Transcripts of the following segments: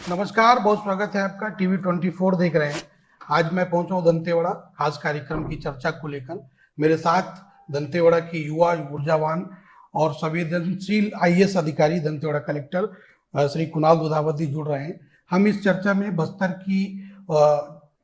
नमस्कार, बहुत स्वागत है आपका। टीवी 24 देख रहे हैं। आज मैं पहुंचा हूं दंतेवाड़ा, खास कार्यक्रम की चर्चा को लेकर। मेरे साथ दंतेवाड़ा के युवा, ऊर्जावान और संवेदनशील आईएएस अधिकारी दंतेवाड़ा कलेक्टर श्री कुणाल दुधावती जुड़ रहे हैं। हम इस चर्चा में बस्तर की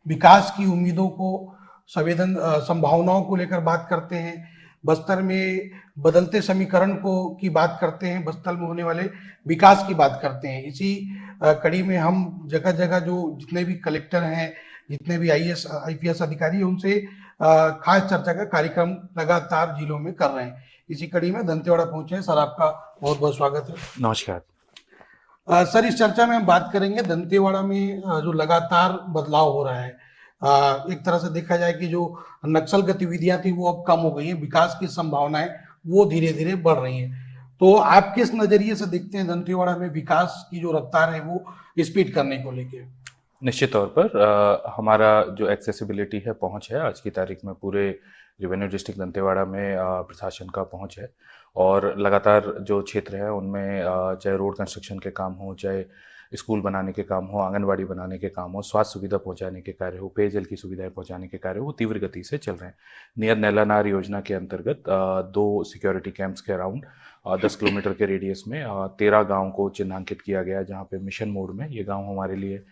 विकास की उम्मीदों को, संभावनाओं को लेकर बात करते हैं। बस्तर में बदलते समीकरण को की बात करते हैं। बस्तर में होने वाले विकास की बात करते हैं। इसी कड़ी में हम जगह जगह जो जितने भी कलेक्टर हैं, जितने भी आईएएस आईपीएस अधिकारी हैं, उनसे खास चर्चा का कार्यक्रम लगातार जिलों में कर रहे हैं। इसी कड़ी में दंतेवाड़ा पहुंचे हैं। सर, आपका बहुत बहुत स्वागत है। नमस्कार। सर, इस चर्चा में हम बात करेंगे दंतेवाड़ा में जो लगातार बदलाव हो रहा है। एक तरह से देखा जाए कि जो नक्सल गतिविधियां थी वो अब कम हो गई हैं, विकास की संभावनाएं वो धीरे धीरे बढ़ रही हैं। तो आप किस नजरिए से देखते हैं दंतेवाड़ा में विकास की जो रफ्तार है वो स्पीड करने को लेके? निश्चित तौर पर हमारा जो एक्सेसिबिलिटी है, पहुंच है, आज की तारीख में पूरे रेवेन्यू डिस्ट्रिक्ट दंतेवाड़ा में प्रशासन का पहुंच है। और लगातार जो क्षेत्र है उनमें चाहे रोड कंस्ट्रक्शन के काम हो, चाहे स्कूल बनाने के काम हो, आंगनबाड़ी बनाने के काम हो, स्वास्थ्य सुविधा पहुंचाने के कार्य हो, पेयजल की सुविधाएं पहुंचाने के कार्य हो, वो तीव्र गति से चल रहे हैं। नियर नैलानार योजना के अंतर्गत 2 सिक्योरिटी कैंप्स के अराउंड 10 किलोमीटर के रेडियस में 13 गाँव को चिन्हांकित किया गया, जहाँ पे मिशन मोड में ये गाँव हमारे लिए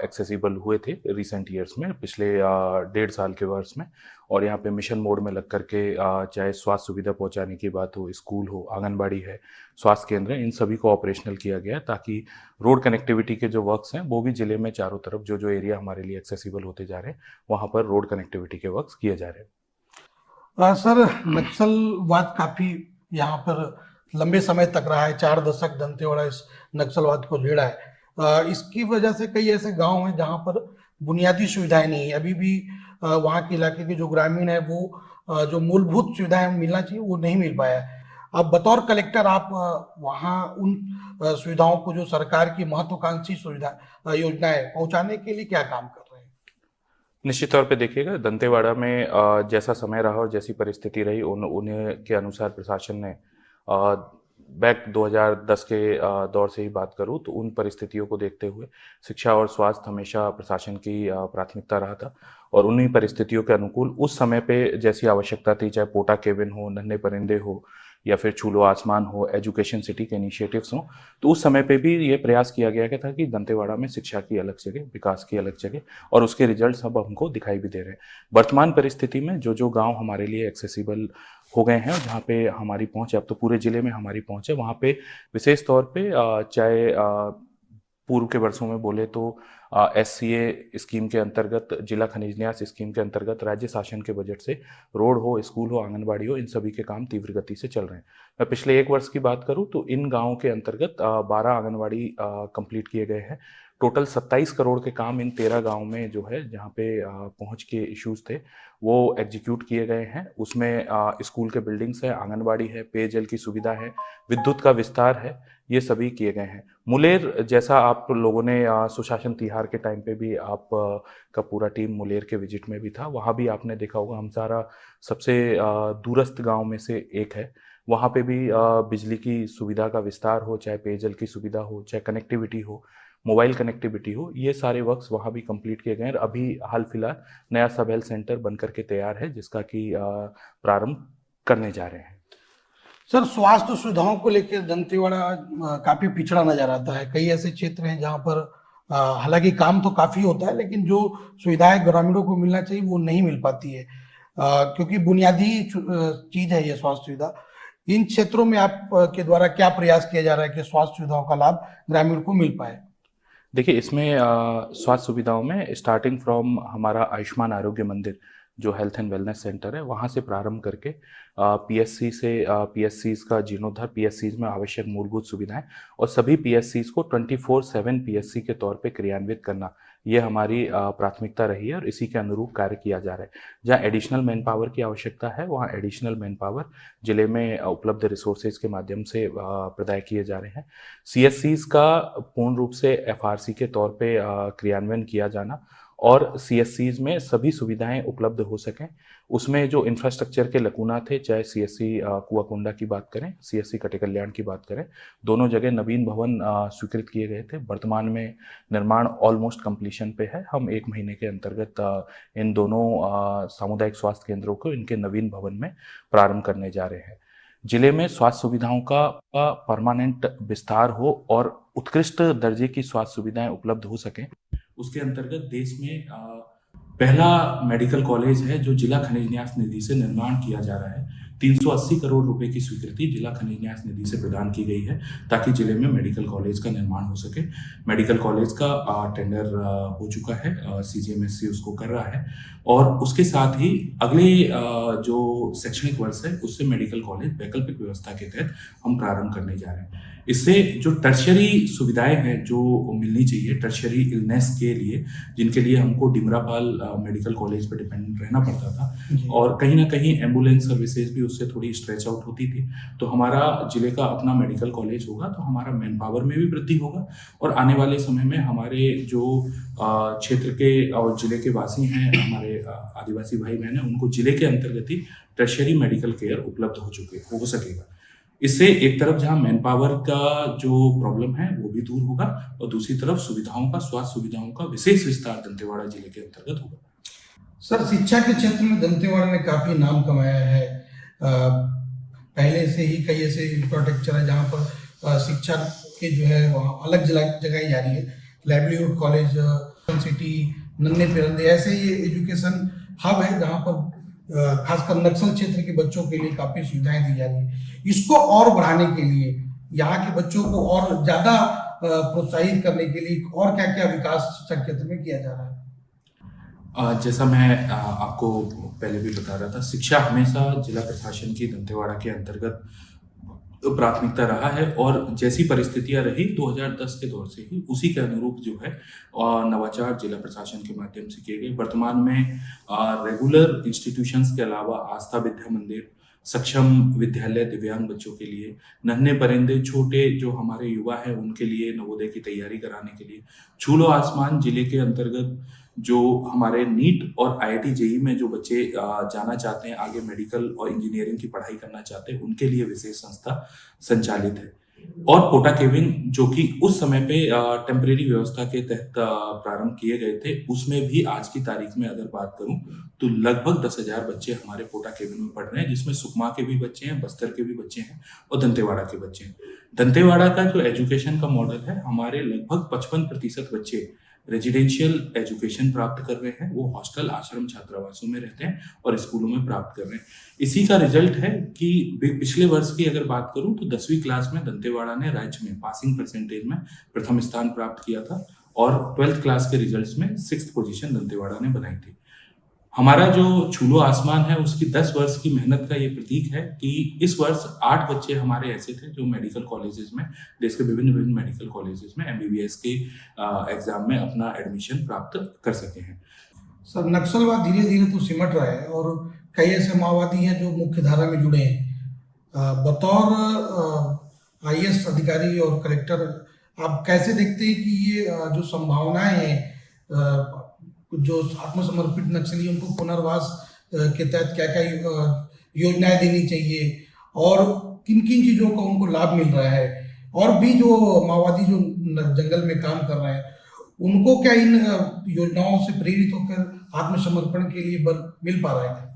एक्सेसिबल हुए थे रिसेंट ईयर्स में, पिछले 1.5 साल के वर्ष में। और यहाँ पे मिशन मोड में लग करके चाहे स्वास्थ्य सुविधा पहुँचाने की बात हो, स्कूल हो, आंगनबाड़ी है, स्वास्थ्य केंद्र है, इन सभी को ऑपरेशनल किया गया ताकि रोड कनेक्टिविटी के जो वर्क्स हैं वो भी जिले में चारों तरफ जो जो एरिया हमारे लिए एक्सेसिबल होते जा रहे हैं वहाँ पर रोड कनेक्टिविटी के वर्क्स किए जा रहे हैं। सर, नक्सलवाद काफी यहाँ पर लंबे समय तक रहा है। 4 दशक दंतेवाड़ा इस नक्सलवाद को झेड़ा है। इसकी वजह से कई ऐसे गांव हैं जहां पर बुनियादी सुविधाएं नहीं है। अभी भी वहां के इलाके के जो ग्रामीण है वो जो मूलभूत सुविधाएं मिलना चाहिए वो नहीं मिल पाया है। अब बतौर कलेक्टर आप वहां उन सुविधाओं को, जो सरकार की महत्वाकांक्षी सुविधा योजनाएं पहुंचाने के लिए क्या काम कर रहे हैं? निश्चित तौर पे देखिएगा, दंतेवाड़ा में जैसा समय रहा और जैसी परिस्थिति रही उन्हें के अनुसार प्रशासन ने बैक 2010 के दौर से ही बात करूं तो उन परिस्थितियों को देखते हुए शिक्षा और स्वास्थ्य हमेशा प्रशासन की प्राथमिकता रहा था। और उन्हीं परिस्थितियों के अनुकूल उस समय पे जैसी आवश्यकता थी, चाहे पोटा केबिन हो, नन्हे परिंदे हो, या फिर छूलो आसमान हो, एजुकेशन सिटी के इनिशिएटिव्स हों, तो उस समय पे भी ये प्रयास किया गया था कि दंतेवाड़ा में शिक्षा की अलग जगह, विकास की अलग जगह, और उसके रिजल्ट अब हमको दिखाई भी दे रहे हैं। वर्तमान परिस्थिति में जो जो गांव हमारे लिए एक्सेसिबल हो गए हैं और जहाँ पे हमारी पहुँच है, अब तो पूरे जिले में हमारी पहुँच है, वहाँ पे विशेष तौर पे चाहे पूर्व के वर्षों में बोले तो SCA स्कीम के अंतर्गत, जिला खनिज न्यास स्कीम के अंतर्गत राज्य शासन के बजट से रोड हो, स्कूल हो, आंगनबाड़ी हो, इन सभी के काम तीव्र गति से चल रहे हैं। मैं पिछले 1 वर्ष की बात करूं तो इन गांवों के अंतर्गत 12 आंगनबाड़ी कंप्लीट किए गए हैं। टोटल 27 करोड़ के काम इन 13 गाँव में जो है, जहाँ पे पहुँच के इश्यूज थे, वो एग्जीक्यूट किए गए हैं। उसमें स्कूल के बिल्डिंग्स है, आंगनबाड़ी है, पेयजल की सुविधा है, विद्युत का विस्तार है, ये सभी किए गए हैं। मुलेर, जैसा आप लोगों ने सुशासन तिहार के टाइम पे भी आप का पूरा टीम मुलेर के विजिट में भी था, वहाँ भी आपने देखा होगा, हमसारा सबसे दूरस्थ गांव में से एक है। वहाँ पे भी बिजली की सुविधा का विस्तार हो, चाहे पेयजल की सुविधा हो, चाहे कनेक्टिविटी हो, मोबाइल कनेक्टिविटी हो, ये सारे वर्क्स वहाँ भी कंप्लीट किए गए हैं। अभी हाल फिलहाल नया सब हेल्थ सेंटर बन करके तैयार है, जिसका कि प्रारंभ करने जा रहे हैं। सर, स्वास्थ्य सुविधाओं को लेकर दंतेवाड़ा काफी पिछड़ा नजर आता है। कई ऐसे क्षेत्र हैं जहां पर हालांकि काम तो काफी होता है, लेकिन जो सुविधाएं ग्रामीणों को मिलना चाहिए वो नहीं मिल पाती है। क्योंकि बुनियादी चीज है ये स्वास्थ्य सुविधा। इन क्षेत्रों में आप के द्वारा क्या प्रयास किया जा रहा है कि स्वास्थ्य सुविधाओं का लाभ ग्रामीण को मिल पाए? देखिए, इसमें स्वास्थ्य सुविधाओं में स्टार्टिंग फ्रॉम हमारा आयुष्मान आरोग्य मंदिर, जो हेल्थ एंड वेलनेस सेंटर है, वहाँ से प्रारंभ करके PSC से PSCs का जीर्णोद्धार, PSCs में आवश्यक मूलभूत सुविधाएं, और सभी PSCs को 24/7 PSC के तौर पे क्रियान्वित करना, ये हमारी प्राथमिकता रही है और इसी के अनुरूप कार्य किया जा रहा है। जहाँ एडिशनल मैन पावर की आवश्यकता है, वहाँ एडिशनल मैन पावर जिले में उपलब्ध रिसोर्सेज के माध्यम से प्रदाय किए जा रहे हैं। CSCs का पूर्ण रूप से FRC के तौर पे क्रियान्वयन किया जाना और सीएससीज में सभी सुविधाएं उपलब्ध हो सकें। उसमें जो इंफ्रास्ट्रक्चर के लकूना थे, चाहे सीएससी कुआकोंडा की बात करें, सीएससी कटे कल्याण की बात करें, दोनों जगह नवीन भवन स्वीकृत किए गए थे। वर्तमान में निर्माण ऑलमोस्ट कंप्लीशन पे है। हम 1 महीने के अंतर्गत इन दोनों सामुदायिक स्वास्थ्य केंद्रों को इनके नवीन भवन में प्रारंभ करने जा रहे हैं। जिले में स्वास्थ्य सुविधाओं का परमानेंट विस्तार हो और उत्कृष्ट दर्जे की स्वास्थ्य सुविधाएं उपलब्ध हो सकें, उसके अंतर्गत देश में पहला मेडिकल कॉलेज है जो जिला खनिज न्यास निधि से निर्माण किया जा रहा है। 380 करोड़ रुपए की स्वीकृति जिला खनिज न्यास निधि से प्रदान की गई है ताकि जिले में मेडिकल कॉलेज का निर्माण हो सके। मेडिकल कॉलेज का टेंडर हो चुका है, सीजीएमएससी उसको कर रहा है और उसके साथ ही अगले जो शैक्षणिक वर्ष है उससे मेडिकल कॉलेज वैकल्पिक व्यवस्था के तहत हम प्रारंभ करने जा रहे हैं। इससे जो टर्शियरी सुविधाएं हैं जो मिलनी चाहिए टर्शियरी इलनेस के लिए, जिनके लिए हमको डिमरापाल मेडिकल कॉलेज पर डिपेंड रहना पड़ता था और कहीं ना कहीं एम्बुलेंस सर्विसेज भी उससे थोड़ी स्ट्रेच आउट होती थी, तो हमारा जिले का अपना मेडिकल कॉलेज होगा तो हमारा मैन पावर में भी वृद्धि होगा और आने वाले समय में हमारे जो क्षेत्र के और जिले के वासी हैं, हमारे आदिवासी भाई बहन हैं, उनको जिले के अंतर्गत ही टर्शियरी मेडिकल केयर उपलब्ध हो सकेगा। इससे एक तरफ जहां मैन पावर का जो प्रॉब्लम है वो भी दूर होगा और दूसरी तरफ सुविधाओं का, स्वास्थ्य सुविधाओं का विशेष विस्तार दंतेवाड़ा जिले के अंतर्गत होगा। सर, शिक्षा के क्षेत्र में दंतेवाड़ा ने काफी नाम कमाया है। पहले से ही कई ऐसे इंफ्रास्ट्रक्चर है जहाँ पर शिक्षा के जो है वहाँ अलग जगह जा रही है। लाइवलीहुड कॉलेज, सिटी, नन्हे पिरंदे, ऐसे ये एजुकेशन हब है जहाँ पर खासकर नक्सल क्षेत्र के बच्चों के लिए काफी सुविधाएं दी जा रही है। इसको और बढ़ाने के लिए, यहाँ के बच्चों को और ज्यादा प्रोत्साहित करने के लिए और क्या क्या विकास शिक्षा क्षेत्र में किया जा रहा है? जैसा मैं आपको पहले भी बता रहा था, शिक्षा हमेशा जिला प्रशासन की दंतेवाड़ा के अंतर्गत प्राथमिकता रहा है और जैसी परिस्थितियां रही 2010 के दौर से ही उसी के अनुरूप जो है नवाचार जिला प्रशासन के माध्यम से किए गए। वर्तमान में रेगुलर इंस्टीट्यूशंस के अलावा आस्था विद्या मंदिर, सक्षम विद्यालय दिव्यांग बच्चों के लिए, नन्हे परिंदे छोटे जो हमारे युवा हैं उनके लिए नवोदय की तैयारी कराने के लिए, छूलो आसमान जिले के अंतर्गत जो हमारे नीट और आईआईटी जेईई में जो बच्चे जाना चाहते हैं, आगे मेडिकल और इंजीनियरिंग की पढ़ाई करना चाहते हैं, उनके लिए विशेष संस्था संचालित है। और पोटा केविन जो कि उस समय पे टेम्परेरी व्यवस्था के तहत प्रारंभ किए गए थे, उसमें भी आज की तारीख में अगर बात करूं तो लगभग 10,000 बच्चे हमारे पोटा केविन में पढ़ रहे हैं, जिसमें सुकमा के भी बच्चे हैं, बस्तर के भी बच्चे हैं और दंतेवाड़ा के बच्चे हैं। दंतेवाड़ा का जो एजुकेशन का मॉडल है, हमारे लगभग 55% बच्चे रेजिडेंशियल एजुकेशन प्राप्त कर रहे हैं, वो हॉस्टल, आश्रम, छात्रावासों में रहते हैं और स्कूलों में प्राप्त कर रहे हैं। इसी का रिजल्ट है कि पिछले वर्ष की अगर बात करूं तो 10वीं क्लास में दंतेवाड़ा ने राज्य में पासिंग परसेंटेज में प्रथम स्थान प्राप्त किया था और 12th क्लास के रिजल्ट्स में 6th पोजीशन दंतेवाड़ा ने बनाई थी। हमारा जो छूलो आसमान है उसकी 10 वर्ष की मेहनत का ये प्रतीक है कि इस वर्ष 8 बच्चे हमारे ऐसे थे जो मेडिकल कॉलेजेस में, देश के विभिन्न मेडिकल कॉलेजेस में एमबीबीएस के एग्जाम में अपना एडमिशन प्राप्त कर सके हैं। सर, नक्सलवाद धीरे धीरे तो सिमट रहा है और कई ऐसे माओवादी हैं जो मुख्य धारा में जुड़े हैं। बतौर आईएएस अधिकारी और कलेक्टर आप कैसे देखते हैं कि ये जो संभावनाएं हैं, जो आत्मसमर्पित नक्सली उनको पुनर्वास के तहत क्या क्या योजनाएं देनी चाहिए और किन किन चीजों का उनको लाभ मिल रहा है, और भी जो माओवादी जो जंगल में काम कर रहे हैं उनको क्या इन योजनाओं से प्रेरित होकर आत्मसमर्पण के लिए बल मिल पा रहा है?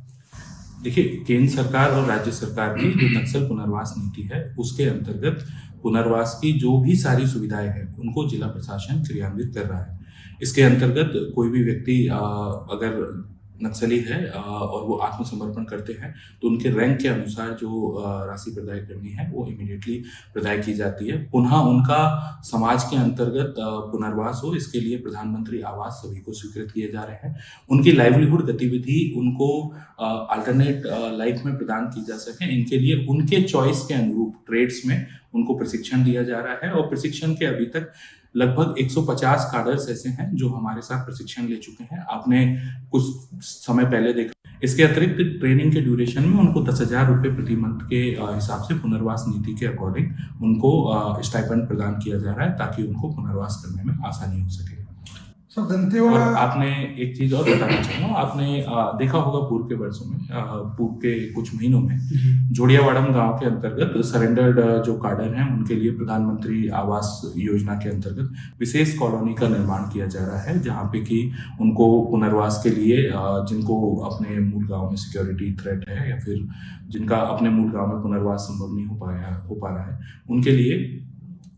देखिए, केंद्र सरकार और राज्य सरकार की जो नक्सल पुनर्वास नीति है उसके अंतर्गत पुनर्वास की जो भी सारी सुविधाएं हैं उनको जिला प्रशासन क्रियान्वित कर रहा है। इसके अंतर्गत कोई भी व्यक्ति अगर नक्सली है और वो आत्मसमर्पण करते हैं तो उनके रैंक के अनुसार जो राशि प्रदाय करनी है वो इमीडिएटली प्रदाय की जाती है। पुनः उनका समाज के अंतर्गत पुनर्वास हो, इसके लिए प्रधानमंत्री आवास सभी को स्वीकृत किए जा रहे हैं। उनकी लाइवलीहुड गतिविधि उनको अल्टरनेट लाइफ में प्रदान की जा सके, इनके लिए उनके चॉइस के अनुरूप ट्रेड्स में उनको प्रशिक्षण दिया जा रहा है और प्रशिक्षण के अभी तक लगभग 150 काडर्स ऐसे हैं जो हमारे साथ प्रशिक्षण ले चुके हैं। आपने कुछ समय पहले देखा। इसके अतिरिक्त ट्रेनिंग के ड्यूरेशन में उनको 10,000 रुपये प्रति मंथ के हिसाब से पुनर्वास नीति के अकॉर्डिंग उनको स्टाइपेंड प्रदान किया जा रहा है ताकि उनको पुनर्वास करने में आसानी हो सके। सर और दंतेवाड़ा आपने एक चीज और बताना चाहूंगा, आपने देखा होगा पूर्व के वर्षों में, पूर्व के कुछ महीनों में जोड़ियावाड़म गांव के अंतर्गत सरेंडर्ड जो काडर हैं उनके लिए प्रधानमंत्री आवास योजना के अंतर्गत विशेष कॉलोनी का निर्माण किया जा रहा है, जहां पे कि उनको पुनर्वास के लिए जिनको अपने मूल गांव में सिक्योरिटी थ्रेट है या फिर जिनका अपने मूल गांव में पुनर्वास संभव नहीं हो पा रहा है, उनके लिए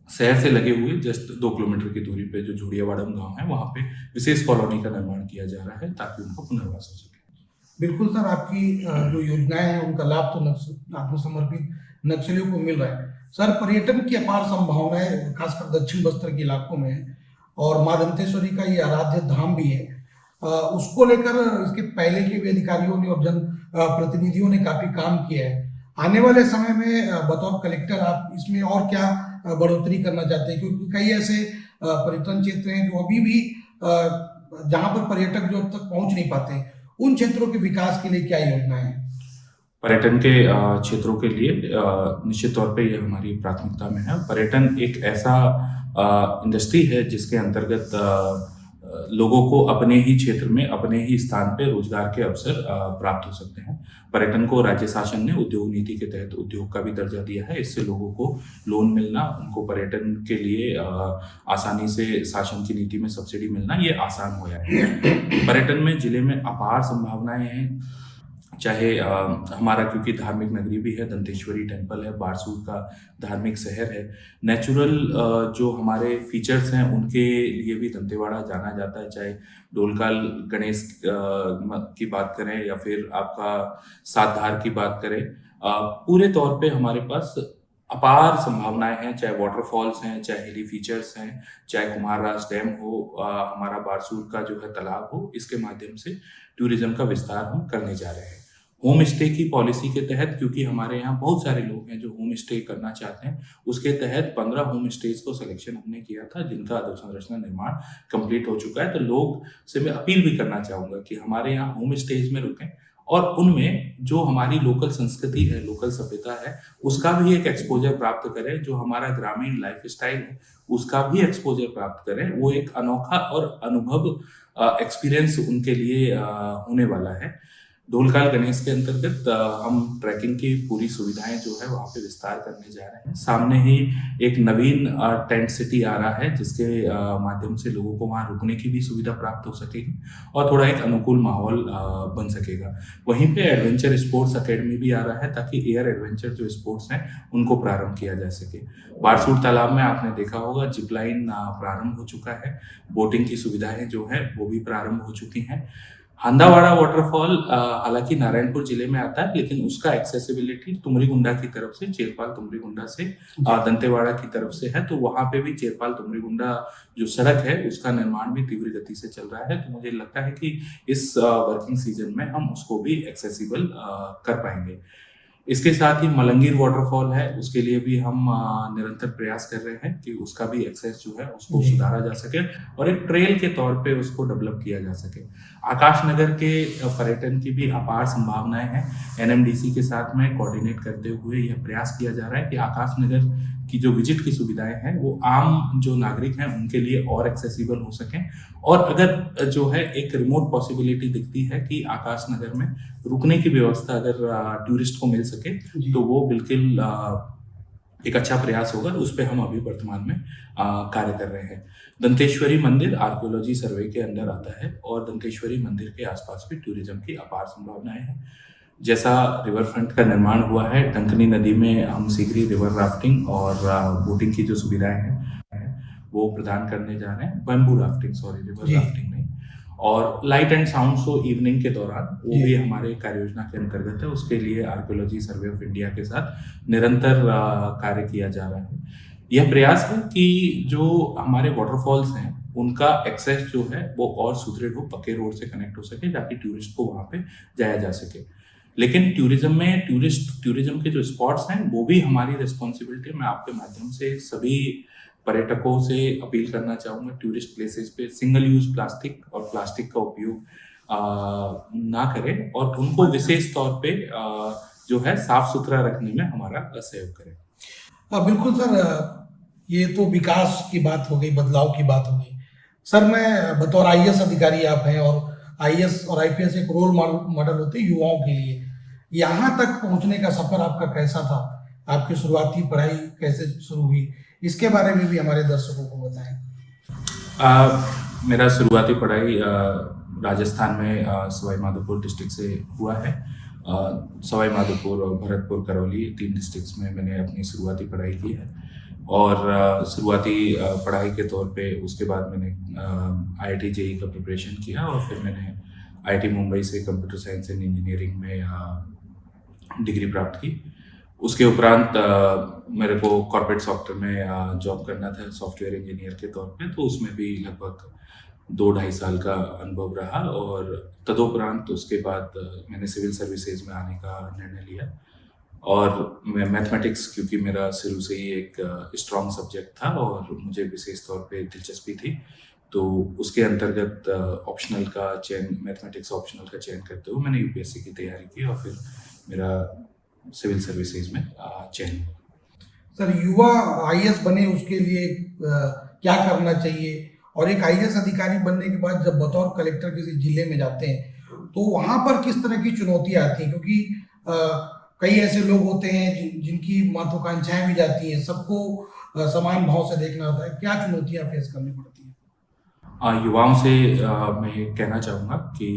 शहर से लगे हुए जस्ट 2 किलोमीटर की दूरी पे जो झोड़ियावाड़म गांव है वहां पे विशेष कॉलोनी का निर्माण किया जा रहा है ताकि उनका पुनर्वास हो सके। बिल्कुल सर, आपकी जो योजनाएं हैं उनका लाभ तो आत्मसमर्पित नक्सलियों को मिल रहा है। सर पर्यटन की अपार संभावनाएं खासकर दक्षिण बस्तर के इलाकों में है और माँ दंतेश्वरी का ये आराध्य धाम भी है। उसको लेकर इसके पहले के भी अधिकारियों ने और जन प्रतिनिधियों ने काफी काम किया है। आने वाले समय में बतौर कलेक्टर आप इसमें और क्या बढ़ोतरी करना चाहते हैं, क्योंकि कई ऐसे पर्यटन क्षेत्र हैं जो अभी भी जहां पर पर्यटक जो अब तक पहुंच नहीं पाते, उन क्षेत्रों के विकास के लिए क्या योजनाएं हैं? पर्यटन के क्षेत्रों के लिए निश्चित तौर पे ये हमारी प्राथमिकता में है। पर्यटन एक ऐसा इंडस्ट्री है जिसके अंतर्गत लोगों को अपने ही क्षेत्र में अपने ही स्थान पे रोजगार के अवसर प्राप्त हो सकते हैं। पर्यटन को राज्य शासन ने उद्योग नीति के तहत उद्योग का भी दर्जा दिया है। इससे लोगों को लोन मिलना, उनको पर्यटन के लिए आसानी से शासन की नीति में सब्सिडी मिलना, ये आसान हो गया है। पर्यटन में जिले में अपार संभावनाएं हैं, चाहे हमारा क्योंकि धार्मिक नगरी भी है, दंतेश्वरी टेम्पल है, बारसूर का धार्मिक शहर है, नेचुरल जो हमारे फीचर्स हैं उनके लिए भी दंतेवाड़ा जाना जाता है। चाहे डोलकाल गणेश की बात करें या फिर आपका सातधार की बात करें, पूरे तौर पे हमारे पास अपार संभावनाएं हैं। चाहे वाटरफॉल्स हैं, चाहे हिली फीचर्स हैं, चाहे कुमारराज डैम हो, हमारा बारसूर का जो है तालाब हो, इसके माध्यम से टूरिज्म का विस्तार हम करने जा रहे हैं। होम स्टे की पॉलिसी के तहत, क्योंकि हमारे यहाँ बहुत सारे लोग हैं जो होम स्टे करना चाहते हैं, उसके तहत 15 होम स्टेज को सिलेक्शन हमने किया था जिनका अधोसंरचना निर्माण कंप्लीट हो चुका है। तो लोग से मैं अपील भी करना चाहूंगा कि हमारे यहाँ होम स्टेज में रुकें और उनमें जो हमारी लोकल संस्कृति है, लोकल सभ्यता है, उसका भी एक एक्सपोजर प्राप्त करें। जो हमारा ग्रामीण लाइफ स्टाइल है उसका भी एक्सपोजर प्राप्त करें। वो एक अनोखा और अनुभव एक्सपीरियंस उनके लिए होने वाला है। ढोलकाल गणेश के अंतर्गत हम ट्रैकिंग की पूरी सुविधाएं जो है वहाँ पे विस्तार करने जा रहे हैं। सामने ही एक नवीन टेंट सिटी आ रहा है जिसके माध्यम से लोगों को वहाँ रुकने की भी सुविधा प्राप्त हो सकेगी और थोड़ा एक अनुकूल माहौल बन सकेगा। वहीं पे एडवेंचर स्पोर्ट्स अकेडमी भी आ रहा है ताकि एयर एडवेंचर जो स्पोर्ट्स हैं उनको प्रारंभ किया जा सके। बारसूर तालाब में आपने देखा होगा जिपलाइन प्रारंभ हो चुका है, बोटिंग की सुविधाएं जो है वो भी प्रारंभ हो चुकी हैं। हंदावाड़ा वाटरफॉल हालांकि नारायणपुर जिले में आता है, लेकिन उसका एक्सेसिबिलिटी तुमरीगुंडा की तरफ से, चेरपाल तुमरीगुंडा से दंतेवाड़ा की तरफ से है। तो वहां पे भी चेरपाल तुमरीगुंडा जो सड़क है उसका निर्माण भी तीव्र गति से चल रहा है। तो मुझे लगता है कि इस वर्किंग सीजन में हम उसको भी एक्सेसिबल कर पाएंगे। इसके साथ ही मलंगीर वाटरफॉल है, उसके लिए भी हम निरंतर प्रयास कर रहे हैं कि उसका भी एक्सेस जो है उसको सुधारा जा सके और एक ट्रेल के तौर पे उसको डेवलप किया जा सके। आकाश नगर के पर्यटन की भी अपार संभावनाएं हैं। एनएमडीसी के साथ में कोऑर्डिनेट करते हुए यह प्रयास किया जा रहा है कि आकाश नगर की जो विजिट की सुविधाएं हैं वो आम जो नागरिक हैं उनके लिए और एक्सेसिबल हो सकें। और अगर जो है एक रिमोट पॉसिबिलिटी दिखती है कि आकाश नगर में रुकने की व्यवस्था अगर टूरिस्ट को मिल सके तो वो बिल्कुल एक अच्छा प्रयास होगा। उस पर हम अभी वर्तमान में कार्य कर रहे हैं। दंतेश्वरी मंदिर आर्कियोलॉजी सर्वे के अंदर आता है और दंतेश्वरी मंदिर के आसपास भी टूरिज्म की अपार संभावनाएं हैं। जैसा रिवर फ्रंट का निर्माण हुआ है, टंकनी नदी में हम शीघ्र ही रिवर राफ्टिंग और बोटिंग की जो सुविधाएं हैं वो प्रदान करने जा रहे हैं। Bamboo rafting, sorry, river rafting नहीं। और light and sound show evening के दौरान वो भी हमारे कार्य योजना के अंतर्गत है। उसके लिए आर्कियोलॉजी सर्वे ऑफ इंडिया के साथ निरंतर कार्य किया जा रहा है। यह प्रयास है कि जो हमारे वाटरफॉल्स हैं उनका एक्सेस जो है वो और सुदृढ़ हो, पक्के रोड से कनेक्ट हो सके ताकि टूरिस्ट को वहाँ पे जाया जा सके। लेकिन टूरिज्म में टूरिज्म के जो स्पॉट्स हैं वो भी हमारी रिस्पॉन्सिबिलिटी। मैं आपके माध्यम से सभी पर्यटकों से अपील करना चाहूँगा, टूरिस्ट प्लेसेस पे सिंगल यूज प्लास्टिक और प्लास्टिक का उपयोग ना करें और उनको विशेष तौर पे जो है साफ सुथरा रखने में हमारा सहयोग करें। बिल्कुल सर, ये तो विकास की बात हो गई, बदलाव की बात हो गई। सर मैं बतौर आईएएस अधिकारी आप हैं, और आईएएस और आईपीएस एक रोल मॉडल होते हैं युवाओं के लिए। यहाँ तक पहुंचने का सफर आपका कैसा था? आपकी शुरुआती पढ़ाई कैसे शुरू हुई, इसके बारे में भी हमारे दर्शकों को बताएं। मेरा शुरुआती पढ़ाई राजस्थान में सवाई माधोपुर डिस्ट्रिक्ट से हुआ है। सवाई माधोपुर और भरतपुर करौली 3 डिस्ट्रिक्ट्स में मैंने अपनी शुरुआती पढ़ाई की है। और शुरुआती पढ़ाई के तौर पे उसके बाद मैंने आईआईटी जेईई का प्रिपरेशन किया, और फिर मैंने आईआईटी मुंबई से कंप्यूटर साइंस एंड इंजीनियरिंग में डिग्री प्राप्त की। उसके उपरांत मेरे को कॉर्पोरेट सॉफ्टवेयर में जॉब करना था सॉफ्टवेयर इंजीनियर के तौर पे, तो उसमें भी लगभग 2-2.5 साल का अनुभव रहा। और तदुपरांत उसके बाद मैंने सिविल सर्विसेज में आने का निर्णय लिया। और मैं मैथमेटिक्स, क्योंकि मेरा शुरू से ही एक स्ट्रॉन्ग सब्जेक्ट था और मुझे विशेष तौर पे दिलचस्पी थी, तो उसके अंतर्गत ऑप्शनल का चयन, मैथमेटिक्स ऑप्शनल का चयन करते हुए मैंने यूपीएससी की तैयारी की, और फिर मेरा सिविल सर्विसेज में चयन हुआ। सर युवा आईएएस बने उसके लिए क्या करना चाहिए, और एक आईएएस अधिकारी बनने के बाद जब बतौर कलेक्टर किसी जिले में जाते हैं तो वहां पर किस तरह की चुनौतियां आती हैं? क्योंकि कई ऐसे लोग होते हैं जिनकी महत्वाकांक्षाएं भी जाती हैं, सबको समान भाव से देखना होता है। क्या चुनौतियां फेस करनी पड़ती हैं? युवाओं से मैं कहना चाहूँगा कि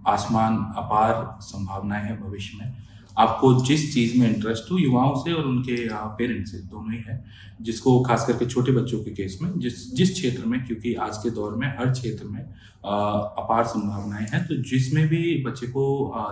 आसमान अपार संभावनाएं हैं भविष्य में। आपको जिस चीज़ में इंटरेस्ट हो, युवाओं से और उनके पेरेंट्स से, दोनों ही है, जिसको खास करके छोटे बच्चों के केस में, जिस क्षेत्र में, क्योंकि आज के दौर में हर क्षेत्र में अपार संभावनाएं हैं, तो जिसमें भी बच्चे को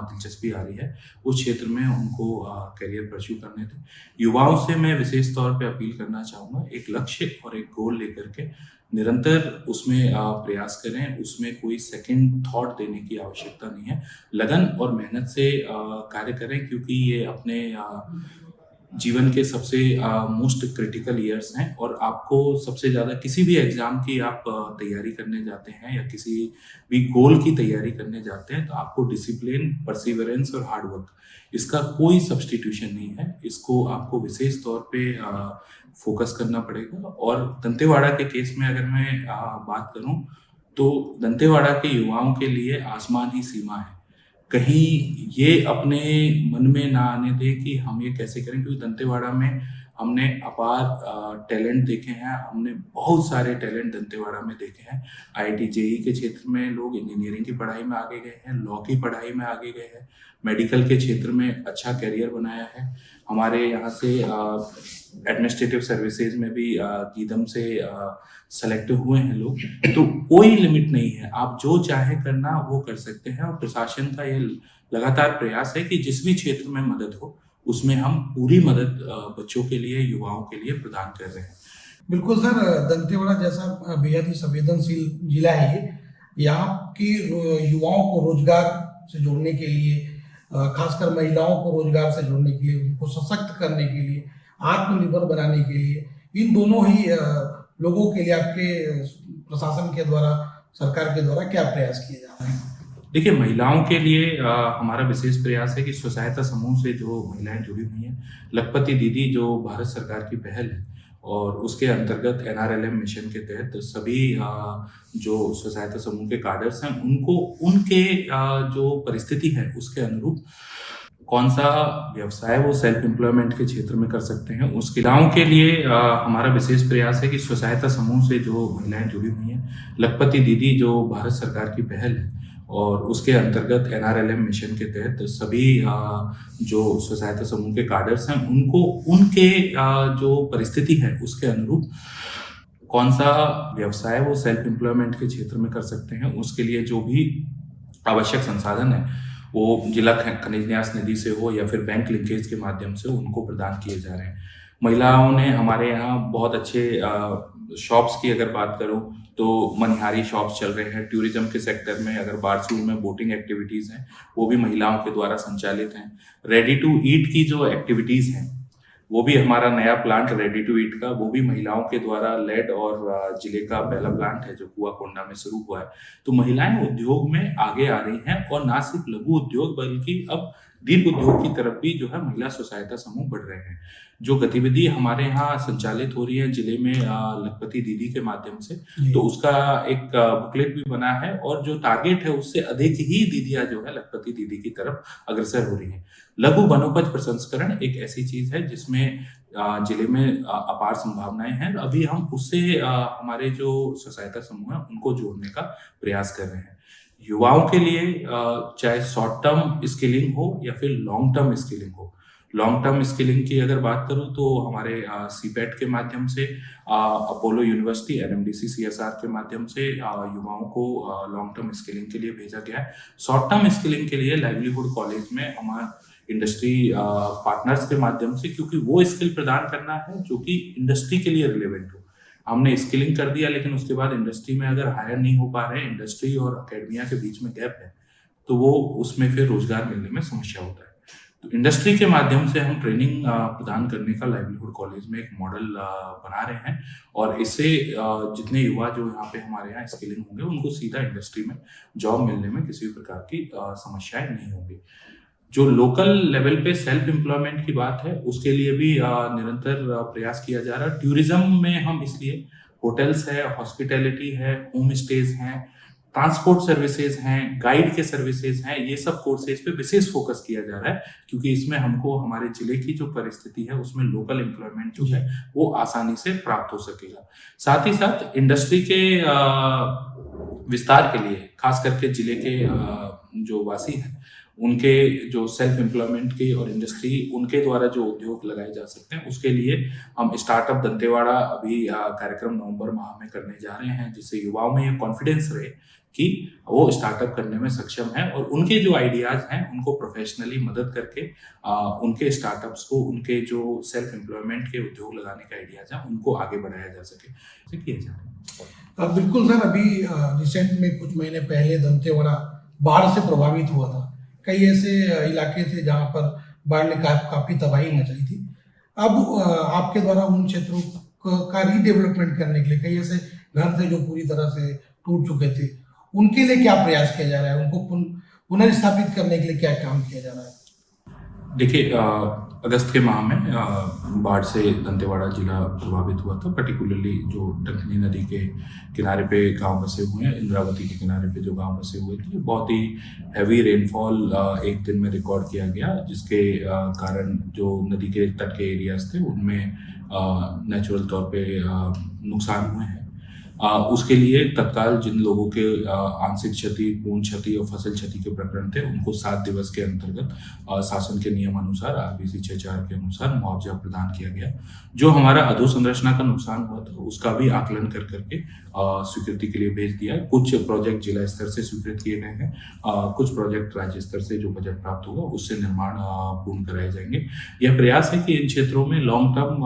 दिलचस्पी आ रही है उस क्षेत्र में उनको करियर परस्यू करने दें। युवाओं से मैं विशेष तौर पे अपील करना चाहूँगा, एक लक्ष्य और एक गोल लेकर के निरंतर उसमें प्रयास करें। उसमें कोई सेकंड थॉट देने की आवश्यकता नहीं है। लगन और मेहनत से कार्य करें, क्योंकि ये अपने जीवन के सबसे मोस्ट क्रिटिकल ईयर्स हैं, और आपको सबसे ज़्यादा किसी भी एग्ज़ाम की आप तैयारी करने जाते हैं या किसी भी गोल की तैयारी करने जाते हैं, तो आपको डिसिप्लिन, परसिवरेंस और हार्ड वर्क, इसका कोई सब्स्टिट्यूशन नहीं है। इसको आपको विशेष तौर पे फोकस करना पड़ेगा। और दंतेवाड़ा के केस में अगर मैं बात करूं, तो दंतेवाड़ा के युवाओं के लिए आसमान ही सीमा है। कहीं ये अपने मन में ना आने दे कि हम ये कैसे करें, क्योंकि दंतेवाड़ा में हमने अपार टैलेंट देखे हैं। हमने बहुत सारे टैलेंट दंतेवाड़ा में देखे हैं। आईआईटी जेईई के क्षेत्र में लोग इंजीनियरिंग की पढ़ाई में आगे गए हैं, लॉ की पढ़ाई में आगे गए हैं, मेडिकल के क्षेत्र में अच्छा करियर बनाया है। हमारे यहाँ से एडमिनिस्ट्रेटिव सर्विसेज में भी गीदम से सेलेक्ट हुए हैं लोग। तो कोई लिमिट नहीं है, आप जो चाहे करना वो कर सकते हैं। और प्रशासन का ये लगातार प्रयास है कि जिस भी क्षेत्र में मदद हो उसमें हम पूरी मदद बच्चों के लिए, युवाओं के लिए प्रदान कर रहे हैं। बिल्कुल सर, दंतेवाड़ा जैसा बेहद ही संवेदनशील जिला है ये। यहाँ की युवाओं को रोजगार से जोड़ने के लिए, खासकर महिलाओं को रोजगार से जोड़ने के लिए, उनको सशक्त करने के लिए, आत्मनिर्भर बनाने के लिए, इन दोनों ही लोगों के लिए आपके प्रशासन के द्वारा, सरकार के द्वारा क्या प्रयास किए जा रहे हैं? देखिए, महिलाओं के लिए हमारा विशेष प्रयास है कि स्व सहायता समूह से जो महिलाएं जुड़ी हुई हैं, लखपति दीदी जो भारत सरकार की पहल है, और उसके अंतर्गत एनआरएलएम मिशन के तहत सभी जो स्व सहायता समूह के कार्डर्स हैं, उनको उनके जो परिस्थिति है उसके अनुरूप कौन सा व्यवसाय वो सेल्फ एम्प्लॉयमेंट के क्षेत्र में कर सकते हैं, उसके गाँव के लिए हमारा विशेष प्रयास है कि स्व सहायता समूह से जो महिलाएं जुड़ी हुई हैं, लखपति दीदी जो भारत सरकार की पहल है, और उसके अंतर्गत एनआरएलएम मिशन के तहत सभी जो स्व सहायता समूह के कार्डर्स हैं, उनको उनके जो परिस्थिति है उसके अनुरूप कौन सा व्यवसाय वो सेल्फ एम्प्लॉयमेंट के क्षेत्र में कर सकते हैं, उसके लिए जो भी आवश्यक संसाधन है वो जिला खनिज न्यास निधि से हो या फिर बैंक लिंकेज के माध्यम से उनको प्रदान किए जा रहे हैं। महिलाओं ने हमारे यहाँ बहुत अच्छे शॉप्स की अगर बात करूं तो मनिहारी शॉप्स चल रहे हैं। टूरिज्म के सेक्टर में अगर बारसूर में बोटिंग एक्टिविटीज़ हैं वो भी महिलाओं के द्वारा संचालित हैं। रेडी टू ईट की जो एक्टिविटीज़ हैं वो भी हमारा नया प्लांट रेडी टू ईट का, वो भी महिलाओं के द्वारा लेड, और जिले का पहला प्लांट है जो कुआकोंडा में शुरू हुआ है। तो महिलाएं उद्योग में आगे आ रही हैं, और ना सिर्फ लघु उद्योग बल्कि अब दीर्घ उद्योग की तरफ भी जो है महिला स्व सहायता समूह बढ़ रहे हैं। जो गतिविधि हमारे यहाँ संचालित हो रही है जिले में लखपति दीदी के माध्यम से, जी। तो उसका एक बुकलेट भी बना है और जो टारगेट है उससे अधिक ही दीदियाँ जो है लखपति दीदी की तरफ अग्रसर हो रही हैं। लघु वनोपज प्रसंस्करण एक ऐसी चीज़ है जिसमें जिले में अपार संभावनाएं हैं। अभी हम उससे हमारे जो स्व सहायता समूह है उनको जोड़ने का प्रयास कर रहे हैं। युवाओं के लिए चाहे शॉर्ट टर्म स्किलिंग हो या फिर लॉन्ग टर्म स्किलिंग हो, लॉन्ग टर्म स्किलिंग की अगर बात करूं तो हमारे सीपेट के माध्यम से अपोलो यूनिवर्सिटी एनएमडीसी सीएसआर के माध्यम से युवाओं को लॉन्ग टर्म स्किलिंग के लिए भेजा गया है। शॉर्ट टर्म स्किलिंग के लिए लाइवलीहुड कॉलेज में हमारे इंडस्ट्री पार्टनर्स के माध्यम से, क्योंकि वो स्किल प्रदान करना है जो कि इंडस्ट्री के लिए रिलेवेंट हो। हमने स्किलिंग कर दिया लेकिन उसके बाद इंडस्ट्री में अगर हायर नहीं हो पा रहे हैं, इंडस्ट्री और अकेडमिया के बीच में गैप है, तो वो उसमें फिर रोजगार मिलने में समस्या होता है। तो इंडस्ट्री के माध्यम से हम ट्रेनिंग प्रदान करने का लाइवलीहुड कॉलेज में एक मॉडल बना रहे हैं और इससे जितने युवा जो यहाँ पे हमारे यहाँ स्किलिंग होंगे उनको सीधा इंडस्ट्री में जॉब मिलने में किसी भी प्रकार की समस्याएं नहीं होंगी। जो लोकल लेवल पे सेल्फ एम्प्लॉयमेंट की बात है उसके लिए भी निरंतर प्रयास किया जा रहा है। टूरिज्म में हम इसलिए होटल्स है, हॉस्पिटैलिटी है, होम स्टेज हैं, ट्रांसपोर्ट सर्विसेज हैं, गाइड के सर्विसेज हैं, ये सब कोर्सेज पे विशेष फोकस किया जा रहा है क्योंकि इसमें हमको हमारे जिले की जो परिस्थिति है उसमें लोकल एम्प्लॉयमेंट जो है वो आसानी से प्राप्त हो सकेगा। साथ ही साथ इंडस्ट्री के विस्तार के लिए खास करके जिले के जो वासी हैं उनके जो सेल्फ एम्प्लॉयमेंट के और इंडस्ट्री उनके द्वारा जो उद्योग लगाए जा सकते हैं उसके लिए हम स्टार्टअप दंतेवाड़ा अभी कार्यक्रम नवंबर माह में करने जा रहे हैं, जिससे युवाओं में ये कॉन्फिडेंस रहे कि वो स्टार्टअप करने में सक्षम है और उनके जो आइडियाज हैं उनको प्रोफेशनली मदद करके उनके स्टार्टअप्स को, उनके जो सेल्फ एम्प्लॉयमेंट के उद्योग लगाने के आइडियाज हैं उनको आगे बढ़ाया जा सके, इसे किया जा रहा है। बिल्कुल सर, अभी रिसेंट में कुछ महीने पहले दंतेवाड़ा बाढ़ से प्रभावित हुआ था। कई ऐसे इलाके थे जहाँ पर बाढ़ ने काफ़ी तबाही मचाई थी। अब आपके द्वारा उन क्षेत्रों का रीडेवलपमेंट करने के लिए कई ऐसे घर थे जो पूरी तरह से टूट चुके थे, उनके लिए क्या प्रयास किया जा रहा है? उनको पुनर्स्थापित करने के लिए क्या काम किया जा रहा है? देखिए, अगस्त के माह में बाढ़ से दंतेवाड़ा जिला प्रभावित हुआ था। पर्टिकुलरली जो डंकनी नदी के किनारे पे गांव बसे हुए हैं, इंद्रावती के किनारे पे जो गांव बसे हुए थे, बहुत ही हैवी रेनफॉल एक दिन में रिकॉर्ड किया गया, जिसके कारण जो नदी के तट के एरियाज थे उनमें नेचुरल तौर पे नुकसान हुए हैं। उसके लिए तत्काल जिन लोगों के आंशिक क्षति, पूर्ण क्षति और फसल क्षति के प्रकरण थे उनको 7 दिवस के अंतर्गत शासन के नियम अनुसार आरबीसी 6(4) के अनुसार मुआवजा प्रदान किया गया। जो हमारा अधोसंरचना का नुकसान हुआ था उसका भी आकलन कर करके स्वीकृति के लिए भेज दिया। कुछ प्रोजेक्ट जिला स्तर से स्वीकृत किए गए हैं, कुछ प्रोजेक्ट राज्य स्तर से जो बजट प्राप्त होगा उससे निर्माण पूर्ण कराए जाएंगे। यह प्रयास है कि इन क्षेत्रों में लॉन्ग टर्म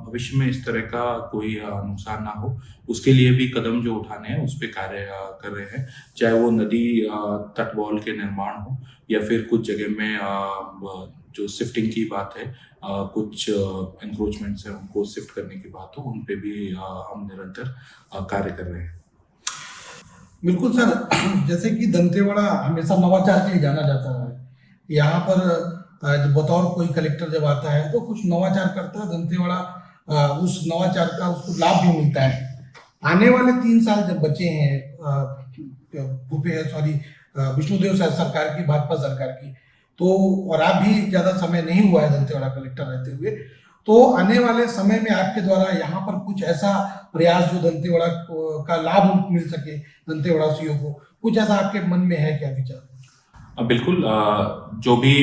भविष्य में इस तरह का कोई नुकसान ना हो, उसके लिए भी कदम जो उठाने हैं उस पर कार्य कर रहे हैं। चाहे वो नदी तटबॉल के निर्माण हो या फिर कुछ जगह में जो शिफ्टिंग की बात है, कुछ एनक्रोचमेंट्स है उनको शिफ्ट करने की बात हो, उन पे भी हम निरंतर कार्य कर रहे हैं। बिल्कुल सर, जैसे कि दंतेवाड़ा हमेशा नवाचार के लिए जाना जाता है। यहाँ पर बतौर कोई कलेक्टर जब आता है तो कुछ नवाचार करता है दंतेवाड़ा, उस नवाचार का उसको लाभ भी मिलता है। आने वाले 3 साल जब बचे हैं विष्णुदेव सरकार की, भाजपा सरकार की, तो और आप भी ज़्यादा समय नहीं हुआ है दंतेवाड़ा कलेक्टर रहते हुए, तो आने वाले समय में आपके द्वारा यहाँ पर कुछ ऐसा प्रयास जो दंतेवाड़ा का लाभ मिल सके दंतेवाड़ासियों को, कुछ ऐसा आपके मन में है क्या विचार? बिल्कुल, जो भी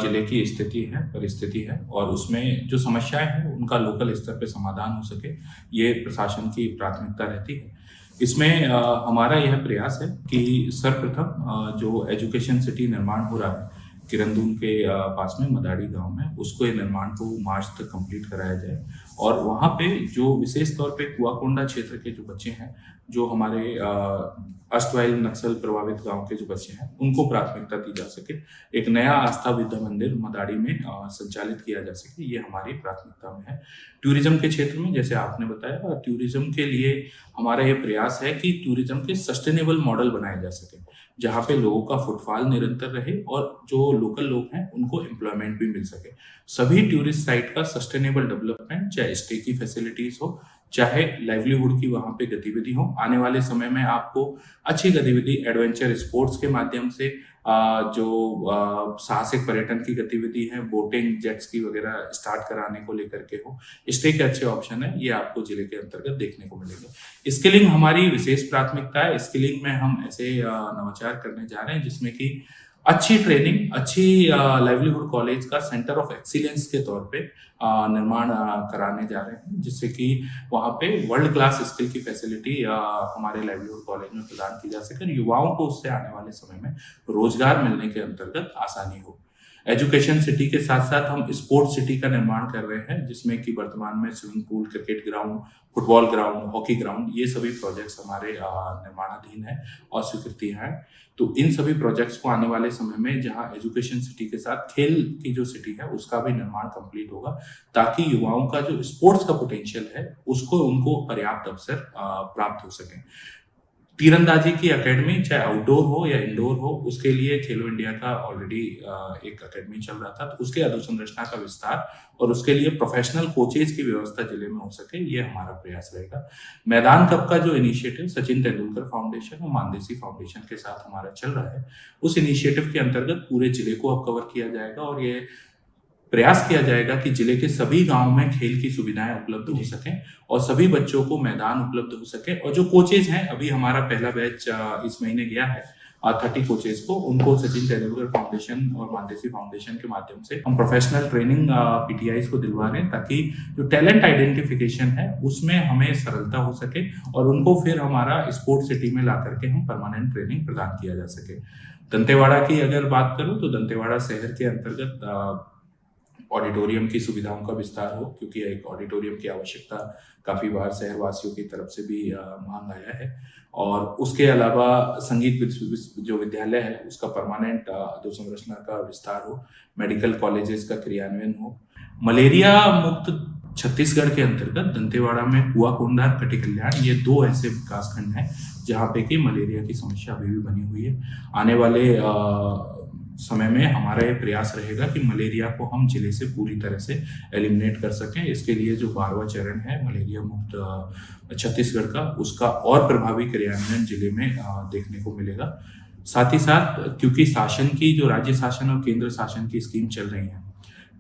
जिले की स्थिति है, परिस्थिति है और उसमें जो समस्याएं हैं उनका लोकल स्तर पे समाधान हो सके, ये प्रशासन की प्राथमिकता रहती है। इसमें हमारा यह प्रयास है कि सर्वप्रथम जो एजुकेशन सिटी निर्माण हो रहा है किरंदुल के पास में मदाड़ी गांव में, उसको ये निर्माण को मार्च तक कंप्लीट कराया जाए और वहाँ पे जो विशेष तौर पे कुआकोंडा क्षेत्र के जो बच्चे हैं, जो हमारे अस्तवाइल नक्सल प्रभावित गांव के जो बच्चे हैं, उनको प्राथमिकता दी जा सके। एक नया आस्था विद्या मंदिर मदाड़ी में संचालित किया जा सके, ये हमारी प्राथमिकता में है। टूरिज्म के क्षेत्र में जैसे आपने बताया, टूरिज्म के लिए हमारा ये प्रयास है कि टूरिज्म के सस्टेनेबल मॉडल बनाए जा सके, जहाँ पे लोगों का फुटफॉल निरंतर रहे और जो लोकल लोग हैं उनको एम्प्लॉयमेंट भी मिल सके। सभी टूरिस्ट साइट का सस्टेनेबल डेवलपमेंट, चाहे स्टे की फैसिलिटीज हो, चाहे लाइवलीहुड की वहाँ पे गतिविधि हो। आने वाले समय में आपको अच्छी गतिविधि एडवेंचर स्पोर्ट्स के माध्यम से जो साहसिक पर्यटन की गतिविधि है, बोटिंग, जेट स्की वगैरह स्टार्ट कराने को लेकर के हो, स्टे के अच्छे ऑप्शन है, ये आपको जिले के अंतर्गत देखने को मिलेंगे। स्किलिंग हमारी विशेष प्राथमिकता है। स्किलिंग में हम ऐसे नवाचार करने जा रहे हैं जिसमें कि अच्छी ट्रेनिंग, अच्छी लाइवलीहुड कॉलेज का सेंटर ऑफ एक्सीलेंस के तौर पे निर्माण कराने जा रहे हैं, जिससे कि वहाँ पे वर्ल्ड क्लास स्किल की फैसिलिटी हमारे लाइवलीहुड कॉलेज में प्रदान की जा सके, युवाओं को उससे आने वाले समय में रोजगार मिलने के अंतर्गत आसानी हो। एजुकेशन सिटी के साथ साथ हम स्पोर्ट्स सिटी का निर्माण कर रहे हैं, जिसमें कि वर्तमान में swimming pool, cricket ground, football ground, hockey ground, ये सभी प्रोजेक्ट्स हमारे निर्माणाधीन है और स्वीकृति है। तो इन सभी प्रोजेक्ट्स को आने वाले समय में, जहां एजुकेशन सिटी के साथ खेल की जो सिटी है उसका भी निर्माण कंप्लीट होगा, ताकि युवाओं का जो स्पोर्ट्स का पोटेंशियल है उसको उनको पर्याप्त अवसर प्राप्त हो सके। तीरंदाजी की एकेडमी, चाहे आउटडोर हो या इंडोर हो, उसके लिए खेलो इंडिया का ऑलरेडी एक एकेडमी चल रहा था, तो उसके अधोसंरचना का विस्तार और उसके लिए प्रोफेशनल कोचेज की व्यवस्था जिले में हो सके, ये हमारा प्रयास रहेगा। मैदान कप का जो इनिशिएटिव सचिन तेंदुलकर फाउंडेशन और मानदेसी फाउंडेशन के साथ हमारा चल रहा है, उस इनिशिएटिव के अंतर्गत पूरे जिले को अब कवर किया जाएगा और ये प्रयास किया जाएगा कि जिले के सभी गांवों में खेल की सुविधाएं उपलब्ध हो सकें और सभी बच्चों को मैदान उपलब्ध हो सके। और जो कोचेज हैं, अभी हमारा पहला बैच इस महीने गया है 30 कोचेज को, उनको सचिन तेंदुलकर फाउंडेशन और मानदेसी फाउंडेशन के माध्यम से हम प्रोफेशनल ट्रेनिंग पीटीआईज को दिलवा रहे हैं, ताकि जो टैलेंट आइडेंटिफिकेशन है उसमें हमें सरलता हो सके और उनको फिर हमारा स्पोर्ट्स सिटी में ला करके हम परमानेंट ट्रेनिंग प्रदान किया जा सके। दंतेवाड़ा की अगर बात करूं तो दंतेवाड़ा शहर के अंतर्गत ऑडिटोरियम की सुविधाओं का विस्तार हो, क्योंकि एक ऑडिटोरियम की आवश्यकता काफी बार शहरवासियों की तरफ से भी मांग आया है। और उसके अलावा संगीत जो विद्यालय है उसका परमानेंट अधोसंरचना का विस्तार हो, मेडिकल कॉलेजेस का क्रियान्वयन हो। मलेरिया मुक्त छत्तीसगढ़ के अंतर्गत दंतेवाड़ा में कुआकोंडा, कटिकल्याण, ये 2 ऐसे विकासखंड हैं जहाँ पे कि मलेरिया की समस्या अभी भी बनी हुई है। आने वाले समय में हमारा ये प्रयास रहेगा कि मलेरिया को हम जिले से पूरी तरह से एलिमिनेट कर सकें। इसके लिए जो 12वां चरण है मलेरिया मुक्त छत्तीसगढ़ का, उसका और प्रभावी क्रियान्वयन जिले में देखने को मिलेगा। साथ ही साथ क्योंकि शासन की जो राज्य शासन और केंद्र शासन की स्कीम चल रही है,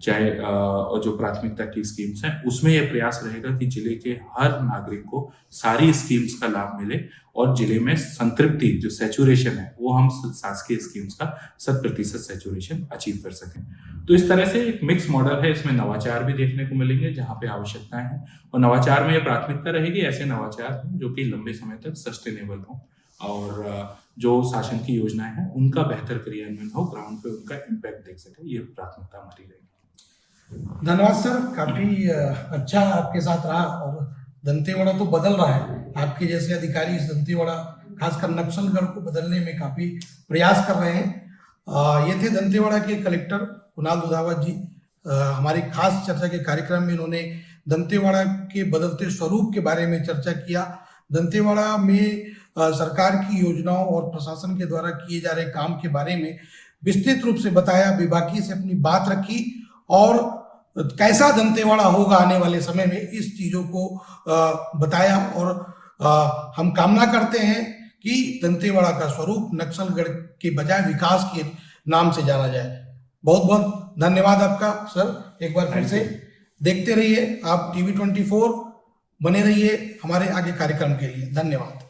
चाहे और जो प्राथमिकता की स्कीम्स हैं, उसमें यह प्रयास रहेगा कि जिले के हर नागरिक को सारी स्कीम्स का लाभ मिले और जिले में संतृप्ति, जो सैचुरेशन है, वो हम शासकीय स्कीम्स का 100% सैचुरेशन अचीव कर सकें। तो इस तरह से एक मिक्स मॉडल है, इसमें नवाचार भी देखने को मिलेंगे जहाँ पे आवश्यकताएं हैं, और नवाचार में यह प्राथमिकता रहेगी ऐसे नवाचार जो कि लंबे समय तक सस्टेनेबल हो और जो शासन की योजनाएं हैं उनका बेहतर क्रियान्वयन हो, ग्राउंड पे उनका इम्पैक्ट देख सके, ये प्राथमिकता हमारी रहेगी। धन्यवाद सर, काफी अच्छा आपके साथ रहा और दंतेवाड़ा तो बदल रहा है। आपके जैसे अधिकारी इस दंतेवाड़ा, खासकर नक्सलगढ़ को बदलने में काफी प्रयास कर रहे हैं। ये थे दंतेवाड़ा के कलेक्टर कुणाल दुधावत जी। हमारी खास चर्चा के कार्यक्रम में इन्होंने दंतेवाड़ा के बदलते स्वरूप के बारे में चर्चा किया। दंतेवाड़ा में सरकार की योजनाओं और प्रशासन के द्वारा किए जा रहे काम के बारे में विस्तृत रूप से बताया, बेबाकी से अपनी बात रखी और कैसा दंतेवाड़ा होगा आने वाले समय में, इस चीजों को बताया। और हम कामना करते हैं कि दंतेवाड़ा का स्वरूप नक्सलगढ़ के बजाय विकास के नाम से जाना जाए। बहुत बहुत धन्यवाद आपका सर, एक बार फिर से। देखते रहिए आप TV24, बने रहिए हमारे आगे कार्यक्रम के लिए। धन्यवाद।